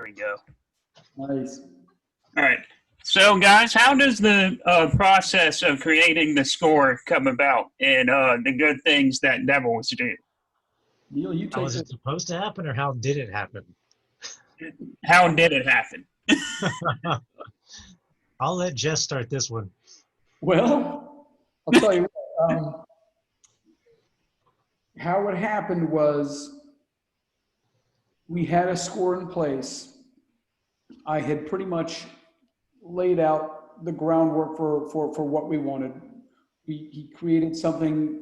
we go. Nice. All right. So, guys, how does the process of creating the score come about and the good things that devils do? Neil, you How take was this. it supposed to happen, or how did it happen? How did it happen? I'll let Jess start this one. Well, I'll tell you what, how it happened was we had a score in place. I had pretty much laid out the groundwork for what we wanted. He created something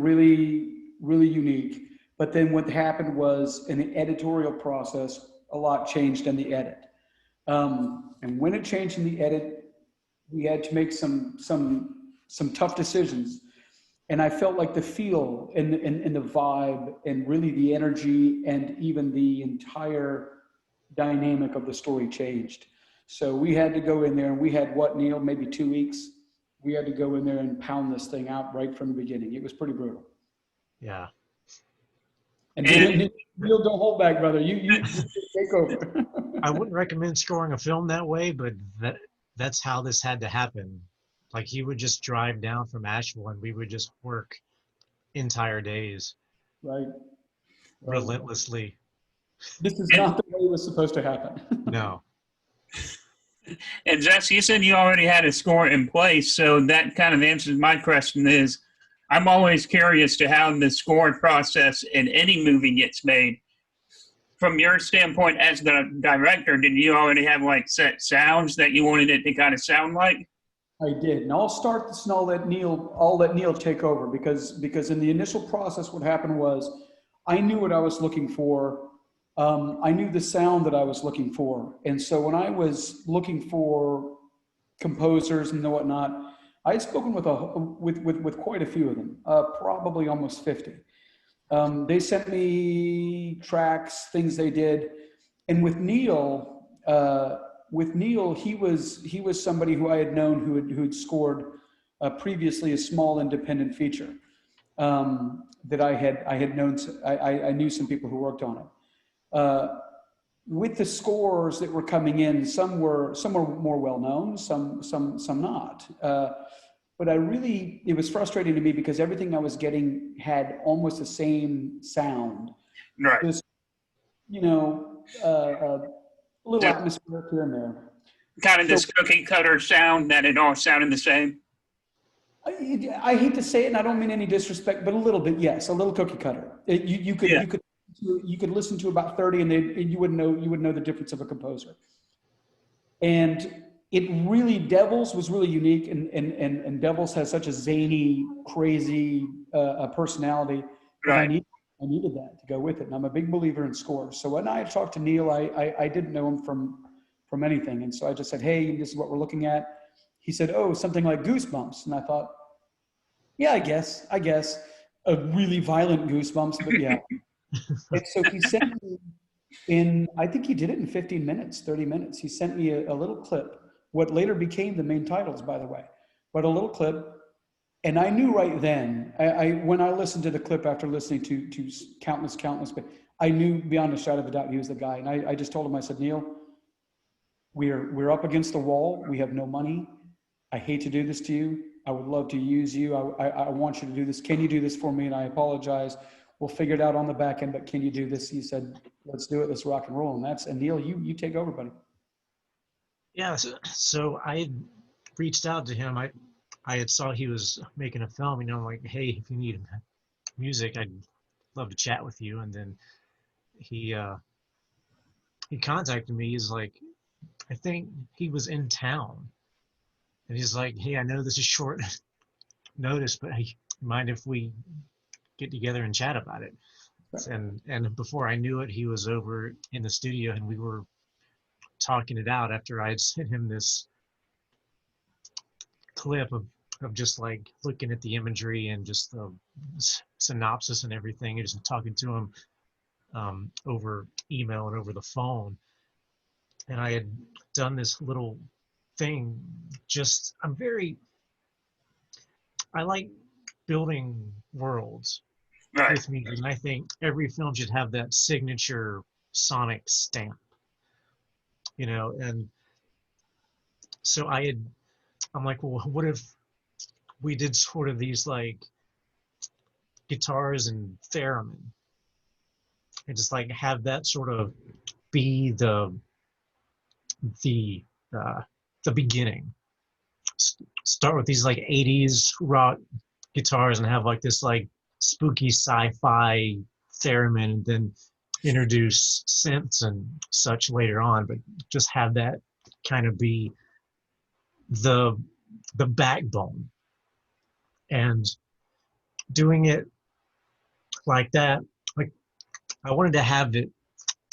really unique. But then what happened was in the editorial process, a lot changed in the edit. And when it changed in the edit, we had to make some tough decisions. And I felt like the feel and the vibe and really the energy and even the entire dynamic of the story changed. So we had to go in there, and we had what, Neil, maybe 2 weeks. We had to go in there and pound this thing out right from the beginning. It was pretty brutal. Yeah. And Neil, don't hold back, brother. You take over. I wouldn't recommend scoring a film that way, but that's how this had to happen. Like, he would just drive down from Asheville and we would just work entire days. Right. Relentlessly. This is not the way it was supposed to happen. No. And Jess, you said you already had a score in place, so that kind of answers my question is, I'm always curious to how the score process in any movie gets made. From your standpoint as the director, did you already have like set sounds that you wanted it to kind of sound like? I did, and I'll start this, and I'll let Neil take over because in the initial process, what happened was I knew what I was looking for. I knew the sound that I was looking for, and so when I was looking for composers and whatnot, I had spoken with quite a few of them, probably almost 50. They sent me tracks, things they did, and with Neil, he was somebody who I had known who had scored previously a small independent feature that I had known. I knew some people who worked on it. With the scores that were coming in, some were more well known, some not. But it was frustrating to me because everything I was getting had almost the same sound. Right. Just, a little atmosphere here and there. Kind of this cookie cutter sound that it all sounded the same. I hate to say it, and I don't mean any disrespect, but a little bit, yes, a little cookie cutter. You could listen to about 30, and you would know the difference of a composer. And it really, Devils was really unique, and Devils has such a zany, crazy personality. Right. I needed that to go with it, and I'm a big believer in scores. So when I talked to Neil, I didn't know him from anything, and so I just said, "Hey, this is what we're looking at." He said, "Oh, something like Goosebumps," and I thought, "Yeah, I guess a really violent Goosebumps, but yeah." And so he sent me I think he did it in 15 minutes, 30 minutes. He sent me a little clip, what later became the main titles, by the way, but a little clip. And I knew right then, when I listened to the clip after listening to countless, but I knew beyond a shadow of a doubt he was the guy. And I just told him, I said, "Neil, we're up against the wall. We have no money. I hate to do this to you. I would love to use you. I want you to do this. Can you do this for me? And I apologize. We'll figure it out on the back end, but can you do this?" He said, "Let's do it. Let's rock and roll." And Neil, you take over, buddy. Yeah, so I had reached out to him. I had saw he was making a film, I'm like, "Hey, if you need music, I'd love to chat with you." And then he contacted me. He's like, I think he was in town, and he's like, "Hey, I know this is short notice, but hey, mind if we get together and chat about it?" And before I knew it, he was over in the studio, and we were talking it out after I had sent him this clip of just like looking at the imagery and just the synopsis and everything, and just talking to him over email and over the phone. And I had done this little thing. I like building worlds with music, and I think every film should have that signature sonic stamp. you know. And so I'm like, well, what if we did sort of these like guitars and theremin, and just like have that sort of be the uh, the beginning. Start with these like 80s rock guitars and have like this like spooky sci-fi theremin, and then introduce synths and such later on, but just have that kind of be the backbone. And doing it like that, like I wanted to have it,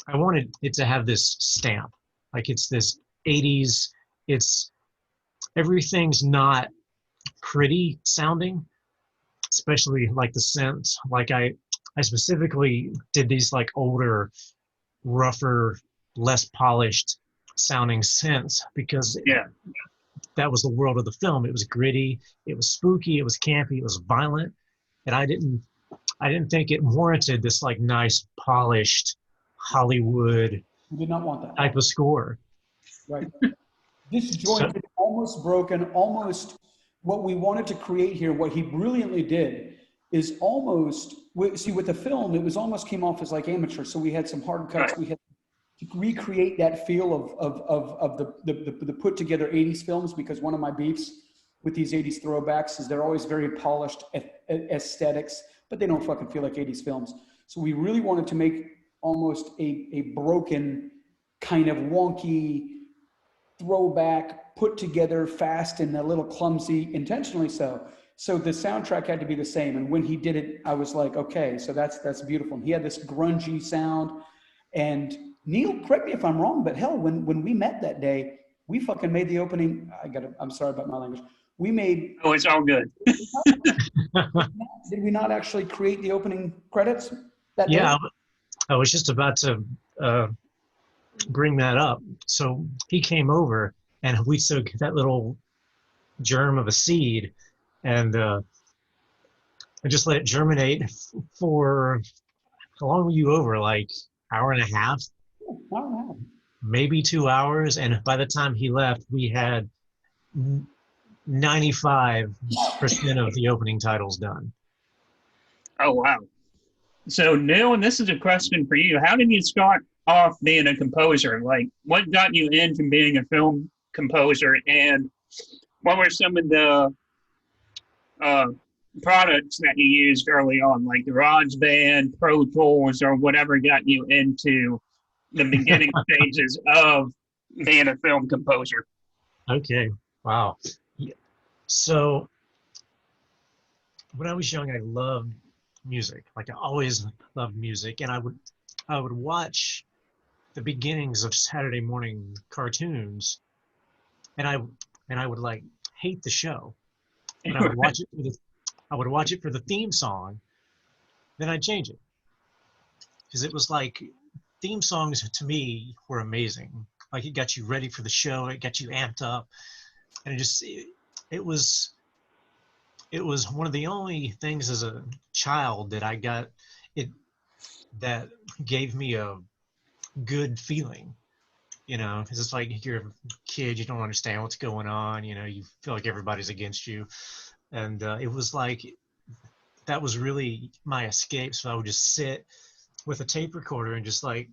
I wanted it to have this stamp, like it's this 80s, it's everything's not pretty sounding, especially like the synths. Like I specifically did these like older, rougher, less polished sounding synths because Yeah. that was the world of the film. It was gritty, it was spooky, it was campy, it was violent, and I didn't think it warranted this like nice polished Hollywood We did not want that. type of score. Right. Disjointed, almost broken, almost what we wanted to create here, what he brilliantly did is almost, see with the film, it was almost came off as like amateur. So we had some hard cuts. Right. We had to recreate that feel of the put together 80s films, because one of my beefs with these 80s throwbacks is they're always very polished aesthetics, but they don't fucking feel like 80s films. So we really wanted to make almost a broken kind of wonky throwback, put together fast and a little clumsy, intentionally so. So the soundtrack had to be the same. And when he did it, I was like, okay, so that's beautiful. And he had this grungy sound. And Neil, correct me if I'm wrong, but hell, when we met that day, we fucking made the opening. I'm sorry about my language. We made. Oh, it's all good. Did we not actually create the opening credits that day? Yeah, I was just about to bring that up. So he came over and we took that little germ of a seed and just let it germinate for, how long were you over? Like hour and a half? I don't know. Maybe 2 hours. And by the time he left, we had 95% of the opening titles done. Oh, wow. So, Neil, and this is a question for you. How did you start off being a composer? Like, what got you into being a film composer, and what were some of the products that you used early on, like GarageBand, Pro Tools, or whatever got you into the beginning stages of being a film composer? Okay. Wow. Yeah. So when I was young, I loved music. Like I always loved music, and I would watch the beginnings of Saturday morning cartoons, and I would like hate the show, and I would watch it for the theme song, then I'd change it because it was like theme songs to me were amazing. Like it got you ready for the show, it got you amped up, and it was one of the only things as a child that I got it that gave me a good feeling, you know, because it's like you're a kid, you don't understand what's going on, you know, you feel like everybody's against you, and it was like that was really my escape. So I would just sit with a tape recorder and just like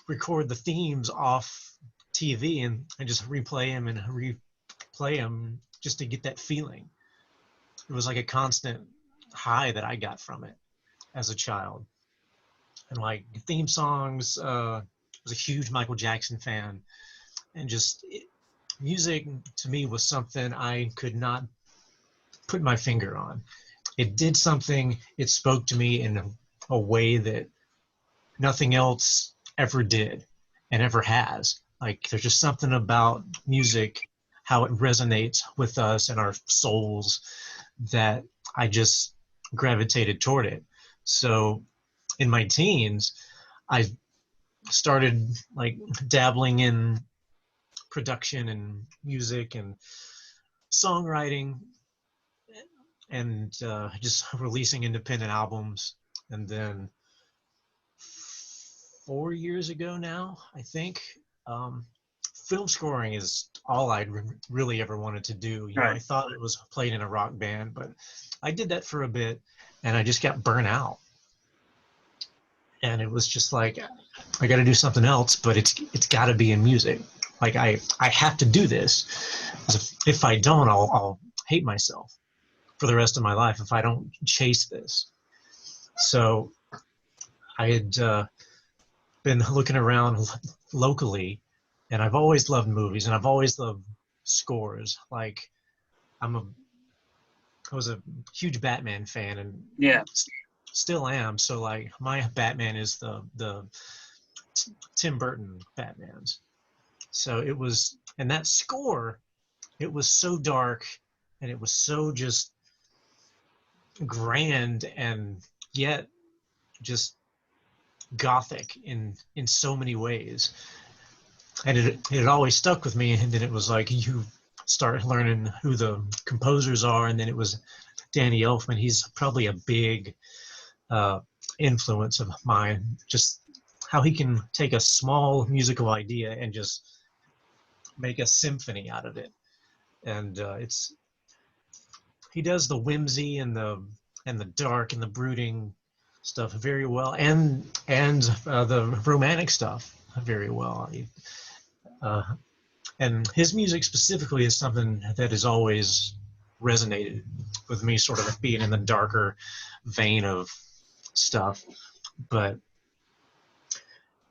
record the themes off TV and just replay them and replay them just to get that feeling. It was like a constant high that I got from it as a child. And like theme songs, I was a huge Michael Jackson fan, and just music to me was something I could not put my finger on. It did something, it spoke to me in a way that nothing else ever did and ever has. Like there's just something about music, how it resonates with us and our souls, that I just gravitated toward it. So in my teens, I started like dabbling in production and music and songwriting and just releasing independent albums. And then 4 years ago now, I think. Film scoring is all I'd really ever wanted to do. You know, Right. I thought it was played in a rock band, but I did that for a bit, and I just got burnt out. And it was just like, I got to do something else, but it's got to be in music. Like I have to do this. If I don't, I'll hate myself for the rest of my life if I don't chase this. So I had been looking around locally, and I've always loved movies, and I've always loved scores. Like I'm a I was a huge Batman fan, and Yeah. still am. So like my Batman is the Tim Burton Batmans. So it was, and that score, it was so dark, and it was so just grand, and yet just gothic in so many ways. And it always stuck with me. And then it was like you start learning who the composers are, and then it was Danny Elfman. He's probably a big influence of mine. Just how he can take a small musical idea and just make a symphony out of it. And he does the whimsy and the dark and the brooding stuff very well, and the romantic stuff very well. And his music specifically is something that has always resonated with me, sort of being in the darker vein of stuff. But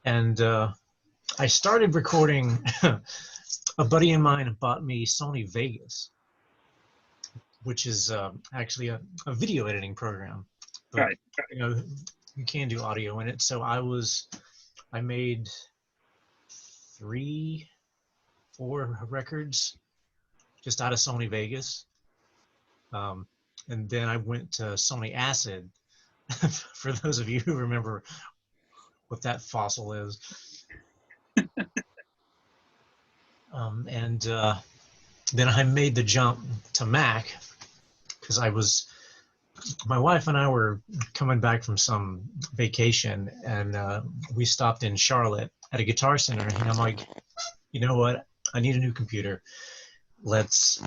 I started recording. A buddy of mine bought me Sony Vegas, which is actually a video editing program. But, Right. you know, you can do audio in it. So I made 3, 4 records just out of Sony Vegas. And then I went to Sony Acid, for those of you who remember what that fossil is. Then I made the jump to Mac because my wife and I were coming back from some vacation, and we stopped in Charlotte at a Guitar Center, and I'm like, you know what? I need a new computer. I just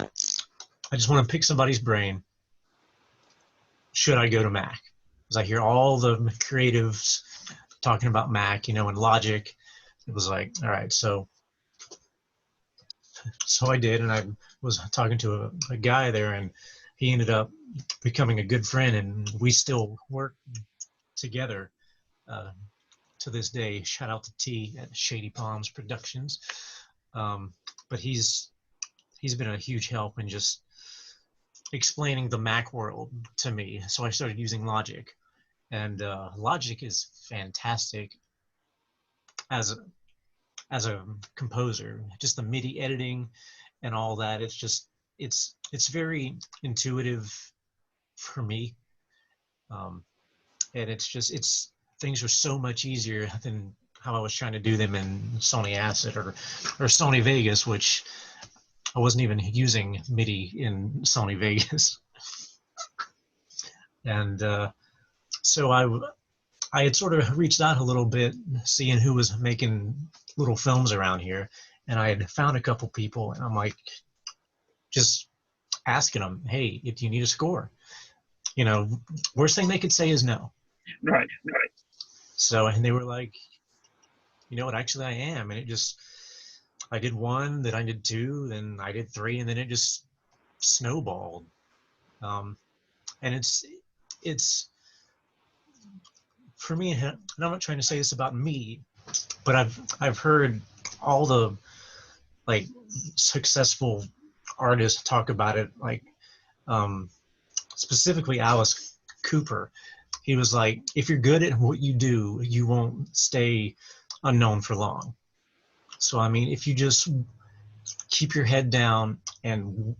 want to pick somebody's brain. Should I go to Mac? Because I hear all the creatives talking about Mac, and Logic. It was like, all right, so I did, and I was talking to a guy there, and he ended up becoming a good friend, and we still work together to this day. Shout out to T at Shady Palms Productions. But he's been a huge help in just explaining the Mac world to me. So I started using Logic, and Logic is fantastic as a composer. Just the MIDI editing and all that. It's very intuitive for me, and things are so much easier than how I was trying to do them in Sony Acid or Sony Vegas, which I wasn't even using MIDI in Sony Vegas. And so I had sort of reached out a little bit, seeing who was making little films around here, and I had found a couple people, and I'm like, just asking them, hey, if you need a score, worst thing they could say is no. Right. So, and they were like, you know what, actually I am. And I did 1, then I did 2, then I did 3, and then it just snowballed. And it's for me, and I'm not trying to say this about me, but I've heard all the like successful artists talk about it, like specifically Alice Cooper. He was like, if you're good at what you do, you won't stay unknown for long. So I mean, if you just keep your head down and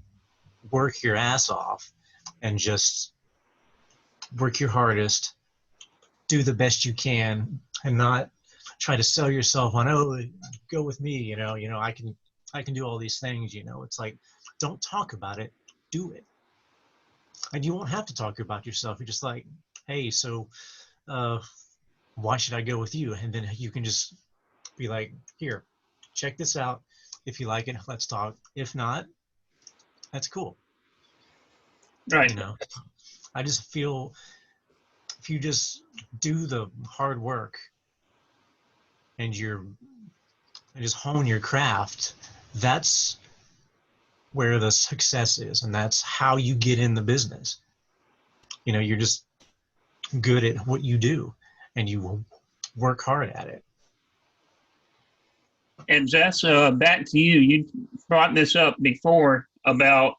work your ass off and just work your hardest, do the best you can, and not try to sell yourself on, oh, go with me, I can do all these things, it's like, don't talk about it, do it. And you won't have to talk about yourself. You're just like, hey, so why should I go with you? And then you can just be like, here, check this out. If you like it, let's talk. If not, that's cool. Right. You know, I just feel if you just do the hard work and just hone your craft, that's where the success is, and that's how you get in the business. You know, you're just good at what you do, and you work hard at it. And Jess, back to you. You brought this up before about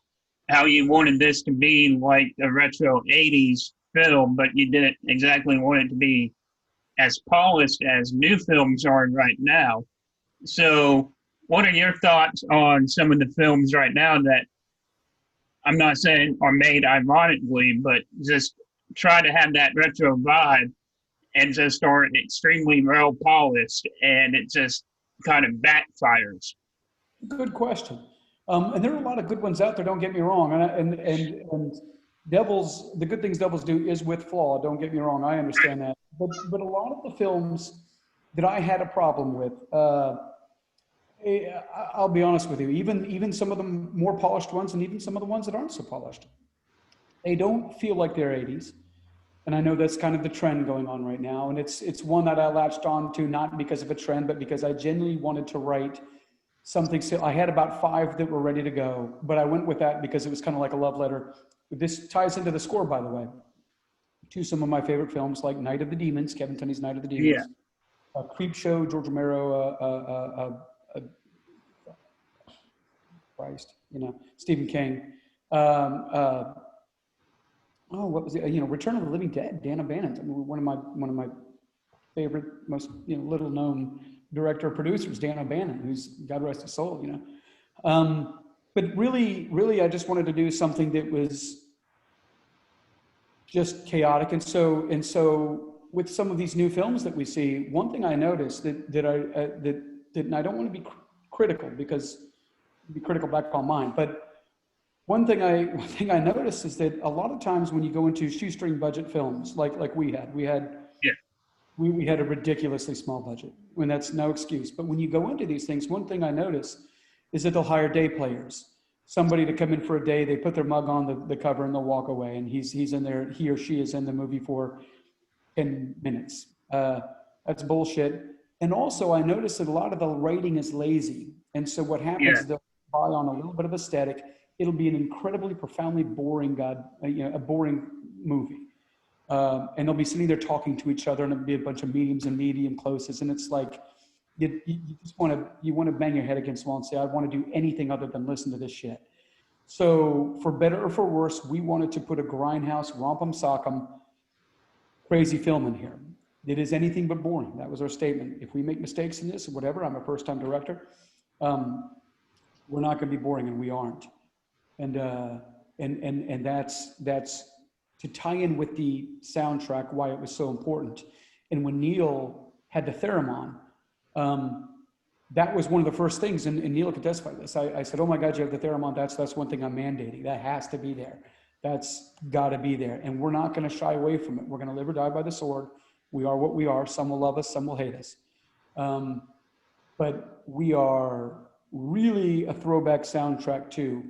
how you wanted this to be like a retro 80s film, but you didn't exactly want it to be as polished as new films are right now. So, what are your thoughts on some of the films right now that I'm not saying are made ironically, but just try to have that retro vibe and just are extremely well polished and it just kind of backfires? Good question. And there are a lot of good ones out there. Don't get me wrong. And Devils, the good things Devils do is with flaw. Don't get me wrong. I understand that. But a lot of the films that I had a problem with, I'll be honest with you. Even some of the more polished ones, and even some of the ones that aren't so polished, they don't feel like they're 80s. And I know that's kind of the trend going on right now. And it's one that I latched on to, not because of a trend, but because I genuinely wanted to write something. So I had about 5 that were ready to go, but I went with that because it was kind of like a love letter. This ties into the score, by the way, to some of my favorite films like Night of the Demons, Kevin Tunney's Night of the Yeah. Demons, Creep Show, George Romero, Christ, Stephen King. What was it? Return of the Living Dead, Dan O'Bannon. I mean, one of my favorite, most little known director producers, Dan O'Bannon, who's, God rest his soul. But really, I just wanted to do something that was just chaotic. And so with some of these new films that we see, one thing I noticed that I don't want to be critical, because be critical back on mine, but one thing I noticed is that a lot of times when you go into shoestring budget films, like we had a ridiculously small budget, when that's no excuse. But when you go into these things, one thing I notice is that they'll hire day players, somebody to come in for a day. They put their mug on the cover and they'll walk away, and he or she is in the movie for 10 minutes. That's bullshit. And also I noticed that a lot of the writing is lazy. And so what happens is they'll buy on a little bit of aesthetic. It'll be an incredibly profoundly boring, a boring movie. And they'll be sitting there talking to each other, and it'll be a bunch of mediums and medium closes. And it's like, you just want to bang your head against the wall and say, I want to do anything other than listen to this shit. So for better or for worse, we wanted to put a grindhouse, romp'em sock'em, crazy film in here. It is anything but boring. That was our statement. If we make mistakes in this or whatever, I'm a first-time director, we're not going to be boring, and we aren't. And that's to tie in with the soundtrack, why it was so important. And when Neil had the theremin, that was one of the first things, and Neil could testify to this. I said, oh my God, you have the theremin. That's one thing I'm mandating. That has to be there. That's got to be there. And we're not going to shy away from it. We're going to live or die by the sword. We are what we are. Some will love us, some will hate us. But we are really a throwback soundtrack too.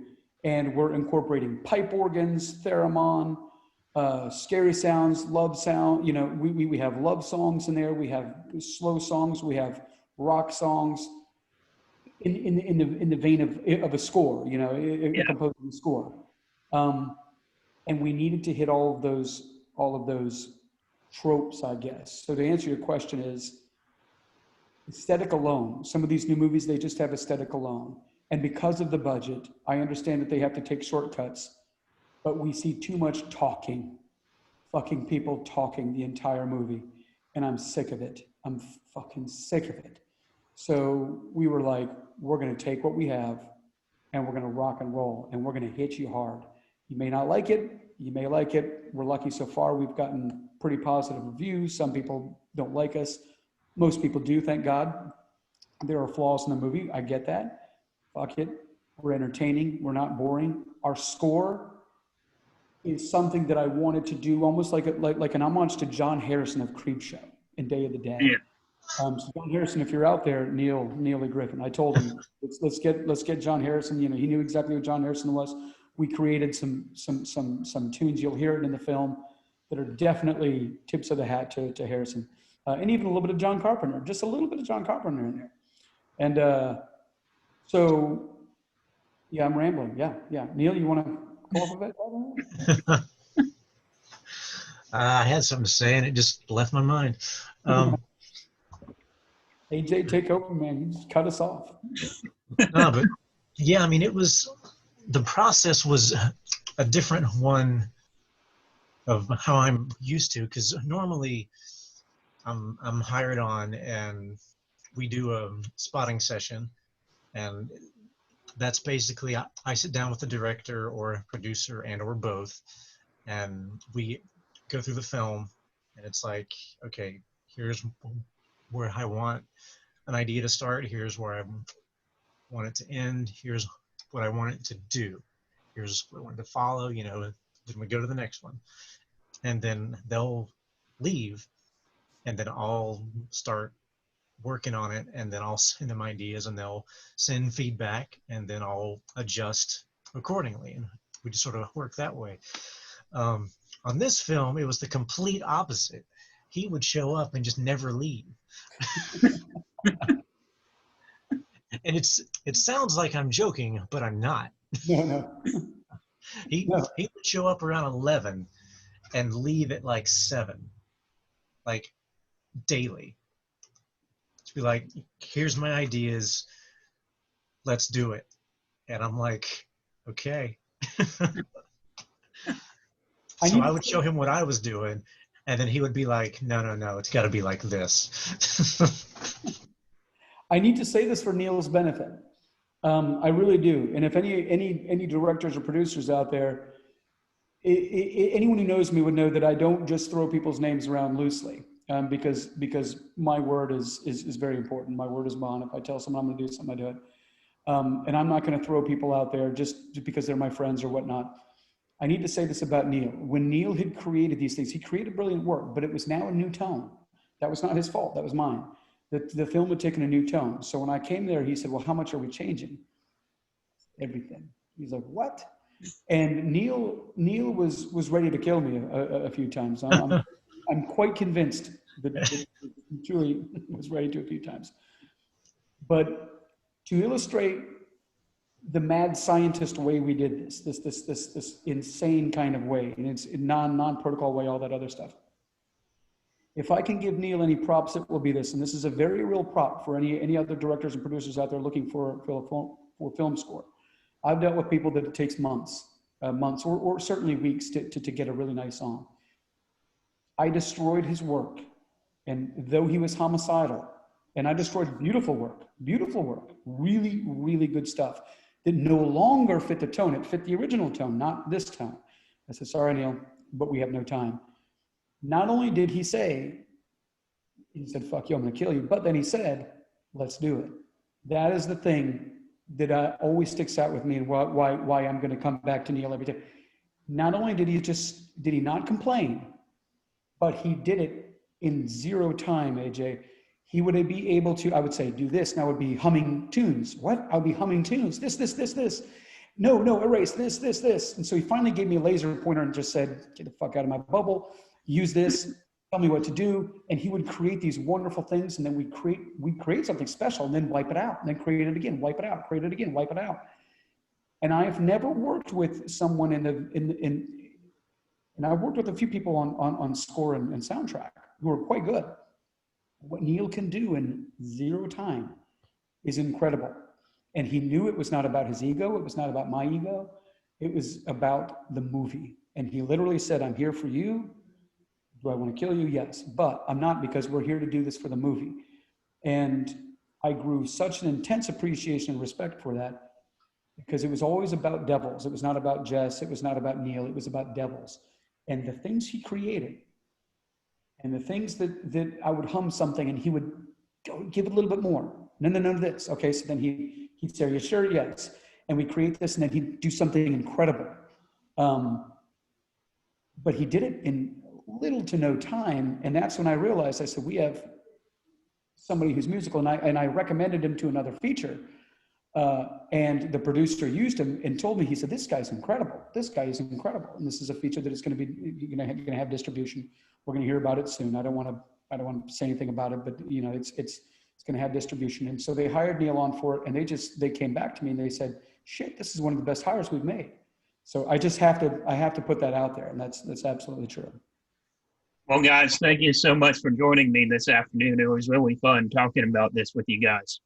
And we're incorporating pipe organs, theremin, scary sounds, love sound. We have love songs in there. We have slow songs. We have rock songs in the vein of a score. A composing score. And we needed to hit all of those tropes, I guess. So to answer your question is aesthetic alone. Some of these new movies, they just have aesthetic alone. And because of the budget, I understand that they have to take shortcuts, but we see too much fucking people talking the entire movie. And I'm sick of it. I'm fucking sick of it. So we were like, we're going to take what we have and we're going to rock and roll, and we're going to hit you hard. You may not like it. You may like it. We're lucky so far. We've gotten pretty positive reviews. Some people don't like us. Most people do, thank God. There are flaws in the movie. I get that. Fuck it. We're entertaining. We're not boring. Our score is something that I wanted to do almost like an homage to John Harrison of Creep Show. and Day of the Dead. Yeah. So John Harrison, if you're out there, Neil Lee Griffin, I told him let's get John Harrison. You know, he knew exactly what John Harrison was. We created some tunes. You'll hear it in the film that are definitely tips of the hat to Harrison, and even a little bit of John Carpenter, just a little bit of John Carpenter in there. And so, yeah, I'm rambling. Yeah. Neil, you want to go off of it? I had something to say and it just left my mind. AJ, take over, man. You just cut us off. No, but yeah, I mean, the process was a different one of how I'm used to, because normally I'm hired on and we do a spotting session, and that's basically I sit down with the director or a producer and or both, and we go through the film, and it's like, okay, here's where I want an idea to start, here's where I want it to end, here's what I want it to do, here's what I want it to follow, you know, then we go to the next one. And then they'll leave, and then I'll start working on it, and then I'll send them ideas, and they'll send feedback, and then I'll adjust accordingly. And we just sort of work that way. On this film, it was the complete opposite. He would show up and just never leave. And it sounds like I'm joking, but I'm not. No. He would show up around 11 and leave at like 7, like daily. To be like, here's my ideas, let's do it. And I'm like, okay. So I would show him what I was doing, and then he would be like, no, it's got to be like this. I need to say this for Neil's benefit. I really do. And if any directors or producers out there, anyone who knows me would know that I don't just throw people's names around loosely, because my word is very important. My word is bond. If I tell someone I'm going to do something, I do it. And I'm not going to throw people out there just because they're my friends or whatnot. I need to say this about Neil. When Neil had created these things, he created brilliant work, but it was now a new tone. That was not his fault. That was mine. The film had taken a new tone. So when I came there, he said, well, how much are we changing? Everything. He's like, what? And Neil was ready to kill me a few times. I'm quite convinced that he truly was ready to a few times. But to illustrate the mad scientist way we did this insane kind of way, and it's non-protocol way, all that other stuff. If I can give Neil any props, it will be this, and this is a very real prop for any other directors and producers out there looking for film score. I've dealt with people that it takes months or certainly weeks to get a really nice song. I destroyed his work, and though he was homicidal, and I destroyed beautiful work, really, really good stuff that no longer fit the tone. It fit the original tone, not this tone. I said, sorry, Neil, but we have no time. Not only did he say, he said, fuck you, I'm gonna kill you, but then he said, let's do it. That is the thing that always sticks out with me, and why I'm gonna come back to Neil every day. Not only did he not complain, but he did it in 0 time, AJ. He would be able to, I would say, do this, and I would be humming tunes. What? I would be humming tunes. This. No, erase this. And so he finally gave me a laser pointer and just said, get the fuck out of my bubble. Use this, tell me what to do. And he would create these wonderful things, and then we create something special, and then wipe it out, and then create it again, wipe it out, create it again, wipe it out. And I've never worked with someone and I've worked with a few people on score and soundtrack who are quite good. What Neil can do in 0 time is incredible. And he knew it was not about his ego. It was not about my ego. It was about the movie. And he literally said, I'm here for you. Do I want to kill you? Yes. But I'm not, because we're here to do this for the movie. And I grew such an intense appreciation and respect for that, because it was always about devils. It was not about Jess. It was not about Neil. It was about devils. And the things he created, and the things that I would hum something and he would go give it a little bit more. No, this. Okay, so then he'd say, are you sure? Yes. And we create this, and then he'd do something incredible. But he did it in little to no time. And that's when I realized, I said, we have somebody who's musical, and I recommended him to another feature. And the producer used him and told me, he said, this guy's incredible. This guy is incredible. And this is a feature that is going to be, going to have distribution. We're going to hear about it soon. I don't want to say anything about it, but you know, it's going to have distribution. And so they hired Neil on for it, and they came back to me and they said, shit, this is one of the best hires we've made. So I have to put that out there. And that's absolutely true. Well, guys, thank you so much for joining me this afternoon. It was really fun talking about this with you guys.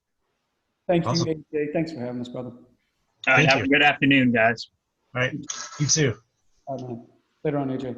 Thank Awesome. you, AJ. Thanks for having us, brother. All right, Thank have you. a good afternoon, guys. All right. You too. All right, man. Later on, AJ.